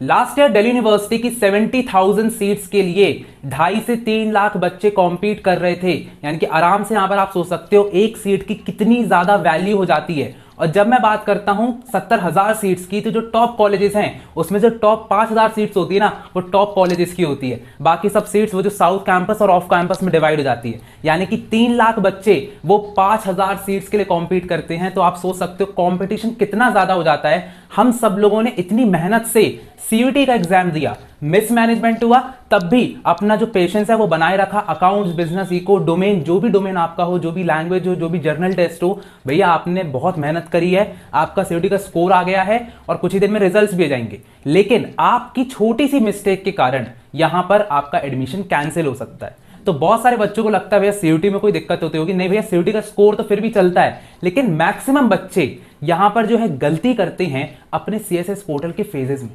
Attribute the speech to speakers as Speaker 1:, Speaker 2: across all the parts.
Speaker 1: Last year Delhi university की 70,000 seats के लिए 2.5 से 3 लाख बच्चे कॉम्पीट कर रहे थे। यानी कि आराम से यहां पर आप सोच सकते हो एक सीट की कितनी ज्यादा वैल्यू हो जाती है। और जब मैं बात करता हूं 70,000 सीट्स की, तो जो टॉप कॉलेजेस हैं उसमें जो टॉप 5,000 सीट्स होती है ना, वो टॉप कॉलेजेस की होती है। बाकी सब सीट्स वो जो साउथ कैंपस और ऑफ कैंपस में डिवाइड हो जाती है। यानी कि 3 लाख बच्चे वो 5,000 सीट्स के लिए कॉम्पीट करते हैं। तो आप सोच सकते हो कॉम्पिटिशन कितना ज्यादा हो जाता है। हम सब लोगों ने इतनी मेहनत से सीयूटी का एग्जाम दिया, मिसमैनेजमेंट हुआ, तब भी अपना जो पेशेंस है वो बनाए रखा। अकाउंट्स, बिजनेस, इको, डोमेन, जो भी डोमेन आपका हो, जो भी लैंग्वेज हो, जो भी जर्नल टेस्ट हो, भैया आपने बहुत मेहनत करी है, आपका सीयूटी का स्कोर आ गया है और कुछ ही दिन में रिजल्ट्स भी आ जाएंगे। लेकिन आपकी छोटी सी मिस्टेक के कारण यहां पर आपका एडमिशन कैंसिल हो सकता है। तो बहुत सारे बच्चों को लगता है भैया सीयूटी में कोई दिक्कत होती होगी। नहीं भैया, सीयूटी का स्कोर तो फिर भी चलता है, लेकिन मैक्सिमम बच्चे यहां पर जो है गलती करते हैं अपने सीएसएस पोर्टल के फेजेस में।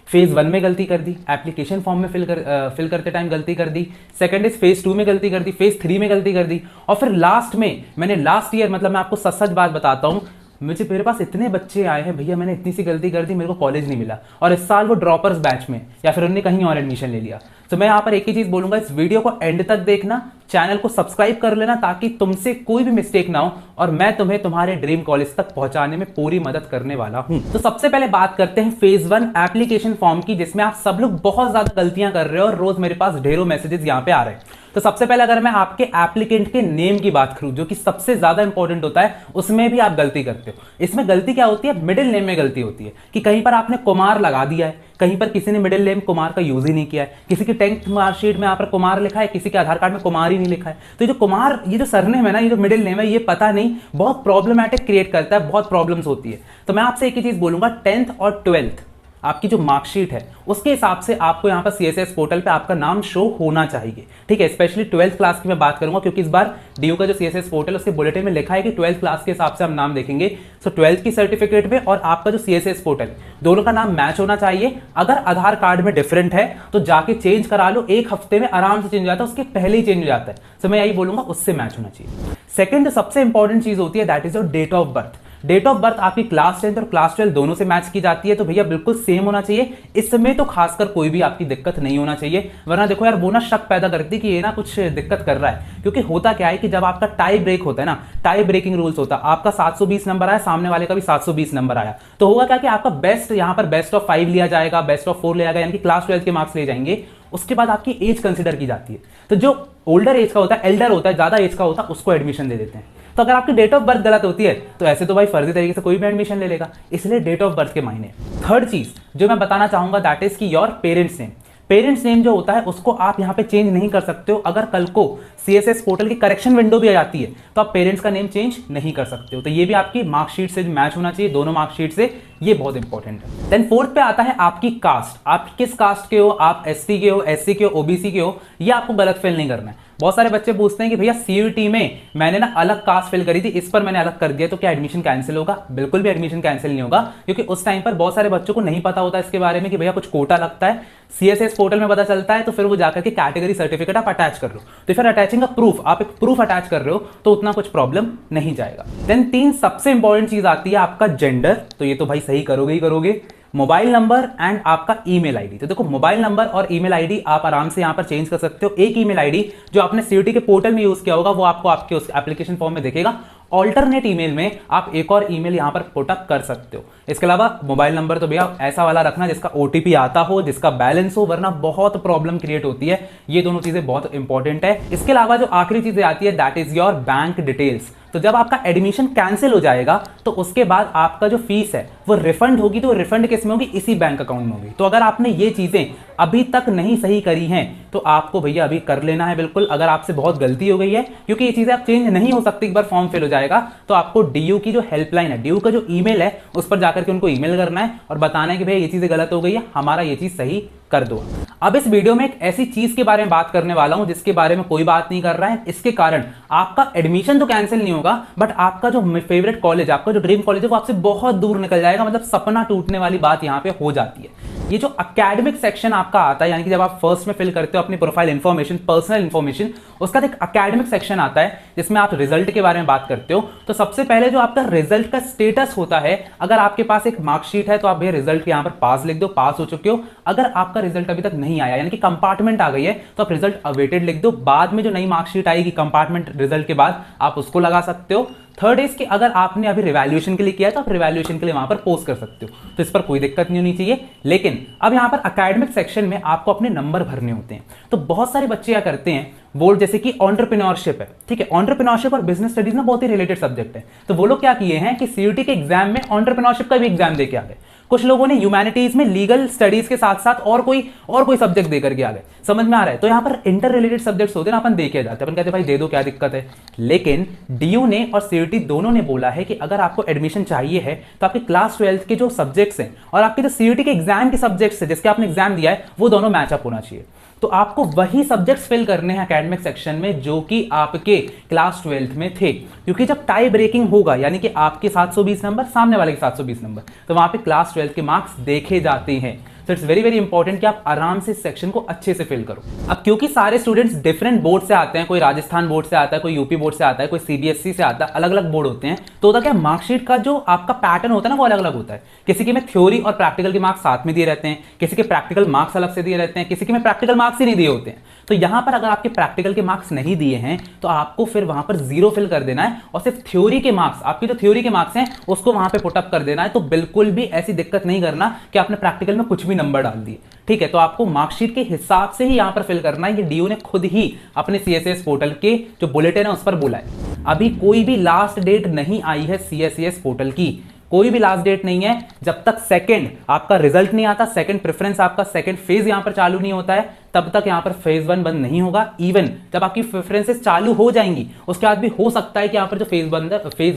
Speaker 1: फेज 1 में गलती कर दी, एप्लीकेशन फॉर्म में फिल करते टाइम गलती कर दी। सेकंड इज फेज 2 में गलती कर दी, फेज 3 में गलती कर दी, और फिर लास्ट में मैंने लास्ट ईयर, मतलब मैं आपको सच सच बात बताता हूं, मेरे पास इतने बच्चे आए हैं भैया, मैंने इतनी सी गलती कर दी, मेरे को कॉलेज नहीं मिला, और इस साल वो ड्रॉपर्स बैच में या फिर उन्होंने कहीं और एडमिशन ले लिया। तो मैं यहां पर एक ही चीज बोलूंगा, इस वीडियो को एंड तक देखना, चैनल को सब्सक्राइब कर लेना ताकि तुमसे कोई भी मिस्टेक ना हो और मैं तुम्हें तुम्हारे ड्रीम कॉलेज तक पहुंचाने में पूरी मदद करने वाला हूं। तो सबसे पहले बात करते हैं फेज 1 एप्लीकेशन फॉर्म की, जिसमें आप सब लोग बहुत ज्यादा गलतियां कर रहे हो और रोज मेरे पास ढेरों मैसेजेस यहां पे आ रहे हैं। तो सबसे पहले अगर मैं आपके एप्लीकेंट के नेम की बात करूं, जो कि सबसे ज्यादा इंपॉर्टेंट होता है, उसमें भी आप गलती करते हो। इसमें गलती क्या होती है? मिडिल नेम में गलती होती है कि कहीं पर आपने कुमार लगा दिया है, कहीं पर किसी ने मिडिल नेम कुमार का यूज ही नहीं किया है, किसी की 10th मार्कशीट में यहाँ पर कुमार लिखा है, किसी के आधार कार्ड में कुमार ही नहीं लिखा है। तो ये जो कुमार, ये जो सरनेम है ना, ये जो मिडिल नेम है, ये पता नहीं, बहुत प्रॉब्लमैटिक क्रिएट करता है, बहुत प्रॉब्लम्स होती है। तो मैं आपसे एक ही चीज बोलूंगा, 10th और 12th आपकी जो मार्कशीट है उसके हिसाब से आपको यहाँ पर सीएसएस पोर्टल पे आपका नाम शो होना चाहिए, ठीक है। स्पेशली 12th क्लास की मैं बात करूंगा, क्योंकि इस बार डीयू का जो सीएसएस पोर्टल उसके बुलेटिन में लिखा है कि 12th क्लास के हिसाब से हम नाम देखेंगे। सो 12th की सर्टिफिकेट में और आपका जो सीएसएस पोर्टल, दोनों का नाम मैच होना चाहिए। अगर आधार कार्ड में डिफरेंट है तो जाके चेंज करा लो, 1 हफ्ते में आराम से चेंज हो जाता है, उसके पहले ही चेंज हो जाता है। तो मैं यही बोलूंगा, उससे मैच होना चाहिए। सेकंड सबसे इंपॉर्टेंट चीज होती है, that is your date of birth. Date of birth आपकी क्लास 10th और क्लास 12 दोनों से मैच की जाती है, तो भैया बिल्कुल सेम होना चाहिए। इस समय तो खासकर कोई भी आपकी दिक्कत नहीं होना चाहिए, वरना देखो यार वो ना शक पैदा करती कि ये ना कुछ दिक्कत कर रहा है। क्योंकि होता क्या है कि जब आपका टाई ब्रेक होता है ना, टाई ब्रेकिंग रूल्स होता है, आपका 720 नंबर आया, सामने वाले का भी 720 नंबर आया, तो होगा क्या कि आपका बेस्ट, यहां पर बेस्ट ऑफ 5 लिया जाएगा, बेस्ट ऑफ 4 लिया जाएगा, यानी कि क्लास 12 के मार्क्स ले जाएंगे। उसके बाद आपकी एज कंसिडर की जाती है, तो जो ओल्डर एज का होता है, एल्डर होता है, ज्यादा एज का होता है, उसको एडमिशन दे देते हैं। तो अगर आपकी डेट ऑफ बर्थ गलत होती है तो ऐसे तो भाई फर्जी तरीके से कोई भी एडमिशन ले लेगा, इसलिए डेट ऑफ बर्थ के मायने। थर्ड चीज जो मैं बताना चाहूंगा, दैट इज की your parents name. Parents name जो होता है उसको आप यहां पे चेंज नहीं कर सकते हो। अगर कल को सीएसएस पोर्टल की करेक्शन विंडो भी आ जाती है तो आप पेरेंट्स का नेम चेंज नहीं कर सकते हो। तो ये भी आपकी मार्कशीट से मैच होना चाहिए, दोनों मार्कशीट से, ये बहुत इंपॉर्टेंट है। देन फोर्थ पे आता है आपकी कास्ट। आप किस कास्ट के हो, आप एसटी के हो, एससी के हो, ओबीसी के हो, ये आपको गलत फिल नहीं करना है। बहुत सारे बच्चे पूछते हैं कि भैया सीयूटी में मैंने ना अलग कास्ट फिल करी थी, इस पर मैंने अलग कर दिया तो क्या एडमिशन कैंसिल होगा? बिल्कुल भी एडमिशन कैंसिल नहीं होगा, क्योंकि उस टाइम पर बहुत सारे बच्चों को नहीं पता होता इसके बारे में कि भैया कुछ कोटा लगता है। सीएसएस पोर्टल में पता चलता है तो फिर वो जाकर के कैटेगरी सर्टिफिकेट आप अटैच कर लो, तो फिर अटैचिंग का प्रूफ, आप एक प्रूफ अटैच कर रहे हो तो उतना कुछ प्रॉब्लम नहीं जाएगा। देन 3 सबसे इंपॉर्टेंट चीज आती है आपका जेंडर, तो ये तो भाई सही करोगे ही करोगे। मोबाइल नंबर एंड आपका ईमेल आईडी। तो देखो मोबाइल नंबर और ईमेल आईडी आप आराम से यहां पर चेंज कर सकते हो। एक ईमेल आईडी जो आपने सीयूटी के पोर्टल में यूज किया होगा वो आपको आपके उस एप्लीकेशन फॉर्म में दिखेगा। ऑल्टरनेट ईमेल में आप एक और ईमेल यहां पर पुटअप कर सकते हो। इसके अलावा मोबाइल नंबर तो भैया ऐसा वाला रखना जिसका ओटीपी आता हो, जिसका बैलेंस हो, वरना बहुत प्रॉब्लम क्रिएट होती है। ये दोनों चीजें बहुत इंपॉर्टेंट है। इसके अलावा जो आखिरी चीजें आती है, that is your bank details. तो जब आपका एडमिशन कैंसिल हो जाएगा तो उसके बाद आपका जो फीस है वो रिफंड होगी, तो रिफंड किस में होगी? इसी बैंक अकाउंट में होगी। तो अगर आपने ये चीजें अभी तक नहीं सही करी हैं तो आपको भैया अभी कर लेना है बिल्कुल। अगर आपसे बहुत गलती हो गई है, क्योंकि ये चीजें आप चेंज नहीं हो सकती, एक बार फॉर्म फिल हो जाएगा तो आपको डीयू की जो हेल्पलाइन है, डीयू का जो ईमेल है, उस पर जाकर के उनको ईमेल करना है और बताना है कि भैया ये चीजें गलत हो गई है, हमारा ये चीज सही कर दो। अब इस वीडियो में एक ऐसी चीज के बारे में बात करने वाला हूं जिसके बारे में कोई बात नहीं कर रहा है। इसके कारण आपका एडमिशन तो कैंसिल नहीं होगा, बट आपका जो फेवरेट कॉलेज, आपका जो ड्रीम कॉलेज है, वो आपसे बहुत दूर निकल जाएगा। मतलब सपना टूटने वाली बात यहां पे हो जाती है। ये जो एकेडमिक सेक्शन आपका आता है, यानी कि जब आप फर्स्ट में फिल करते हो अपनी प्रोफाइल इंफॉर्मेशन, पर्सनल इंफॉर्मेशन, उसका एक एकेडमिक सेक्शन आता है जिसमें आप रिजल्ट के बारे में बात करते हो। तो सबसे पहले जो आपका रिजल्ट का स्टेटस होता है, अगर आपके पास एक मार्कशीट है तो आप भैया रिजल्ट के यहां पर पास लिख दो, पास हो चुके हो। अगर आपका रिजल्ट अभी तक नहीं आया यानी कि कंपार्टमेंट आ गई है तो आप रिजल्ट अवेटेड लिख दो। बाद में जो नई मार्कशीट आएगी कंपार्टमेंट रिजल्ट के बाद आप उसको लगा सकते हो। थर्ड इज कि अगर आपने अभी रिवैल्यूएशन के लिए किया है तो आप रिवैल्यूएशन के लिए वहां पर पोस्ट कर सकते हो, तो इस पर कोई दिक्कत नहीं होनी चाहिए। लेकिन अब यहां पर एकेडमिक सेक्शन में आपको अपने नंबर भरने होते हैं। तो बहुत सारे बच्चे क्या करते हैं, बोर्ड जैसे कि एंटरप्रेन्योरशिप है, ठीक है, एंटरप्रेन्योरशिप और बिजनेस स्टडीज ना बहुत ही रिलेटेड सब्जेक्ट है। तो वो लोग क्या किए हैं कि सीयूटी के एग्जाम में एंटरप्रेन्योरशिप का भी एग्जाम देके आ गए। कुछ लोगों ने ह्यूमैनिटीज में लीगल स्टडीज के साथ साथ और कोई सब्जेक्ट देकर के आ गए। समझ में आ रहा है? तो यहां पर इंटर रिलेटेड सब्जेक्ट्स होते हैं ना, अपन देखे जाते हैं, अपन कहते हैं भाई दे दो, क्या दिक्कत है। लेकिन डीयू ने और सीयूटी दोनों ने बोला है कि अगर आपको एडमिशन चाहिए है तो आपके क्लास 12 के जो सब्जेक्ट्स हैं और आपके जो सीयूटी के एग्जाम के सब्जेक्ट्स हैं जिसके आपने एग्जाम दिया है वो दोनों मैचअप होना चाहिए। तो आपको वही सब्जेक्ट्स फिल करने हैं एकेडमिक सेक्शन में जो कि आपके क्लास 12 में थे, क्योंकि जब टाई ब्रेकिंग होगा यानी कि आपके 720 नंबर सामने वाले के 720 नंबर, तो वहां पे क्लास 12 के मार्क्स देखे जाते हैं। तो इट्स वेरी वेरी इंपॉर्टेंट कि आप आराम से इस सेक्शन को अच्छे से फिल करो। अब क्योंकि सारे स्टूडेंट्स डिफरेंट बोर्ड से आते हैं, कोई राजस्थान बोर्ड से आता है, कोई यूपी बोर्ड से आता है, कोई सीबीएसई से आता है, अलग अलग बोर्ड होते हैं, तो होता क्या, मार्कशीट का जो आपका पैटर्न होता है ना वो अलग अलग होता है। किसी के में थ्योरी और प्रैक्टिकल के मार्क्स साथ में दिए रहते हैं, किसी के प्रैक्टिकल मार्क्स अलग से दिए रहते हैं, किसी के में प्रैक्टिकल मार्क्स ही नहीं दिए होते हैं। तो यहां पर अगर आपके प्रैक्टिकल के मार्क्स नहीं दिए हैं तो आपको फिर वहां पर 0 फिल कर देना है और सिर्फ थ्योरी के मार्क्स, आपकी जो थ्योरी के मार्क्स हैं उसको वहां पे पुटअप कर देना है। तो बिल्कुल भी ऐसी दिक्कत नहीं करना कि आपने प्रैक्टिकल में कुछ भी नंबर डाल दिए, ठीक है। तो आपको मार्कशीट के हिसाब से ही यहां पर फिल करना है। ये डीयू ने खुद ही अपने सीएसएस पोर्टल के जो बुलेटिन है उस पर बोला है। अभी कोई भी लास्ट डेट नहीं आई है सीएसएस पोर्टल की, कोई भी लास्ट डेट नहीं है। जब तक सेकंड आपका रिजल्ट नहीं आता, सेकंड प्रेफरेंस आपका सेकंड फेज यहां पर चालू नहीं होता है, तब तक यहां पर फेज 1 बंद नहीं होगा। इवन जब आपकी प्रेफरेंसेस चालू हो जाएंगी उसके बाद भी हो सकता है कि यहां पर जो फेज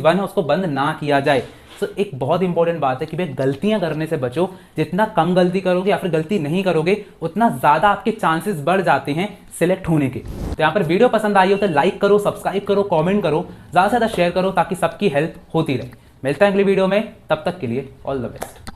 Speaker 1: 1 है उसको बंद ना किया जाए। तो एक बहुत इंपॉर्टेंट बात है कि भाई गलतियां करने से बचो। जितना कम गलती करोगे या फिर गलती नहीं करोगे उतना ज्यादा आपके चांसेस बढ़ जाते हैं सिलेक्ट होने के। तो यहां पर वीडियो पसंद आई हो तो लाइक करो, सब्सक्राइब करो, कमेंट करो, ज्यादा से ज्यादा शेयर करो ताकि सबकी हेल्प होती रहे। मिलता है अगली वीडियो में, तब तक के लिए ऑल द बेस्ट।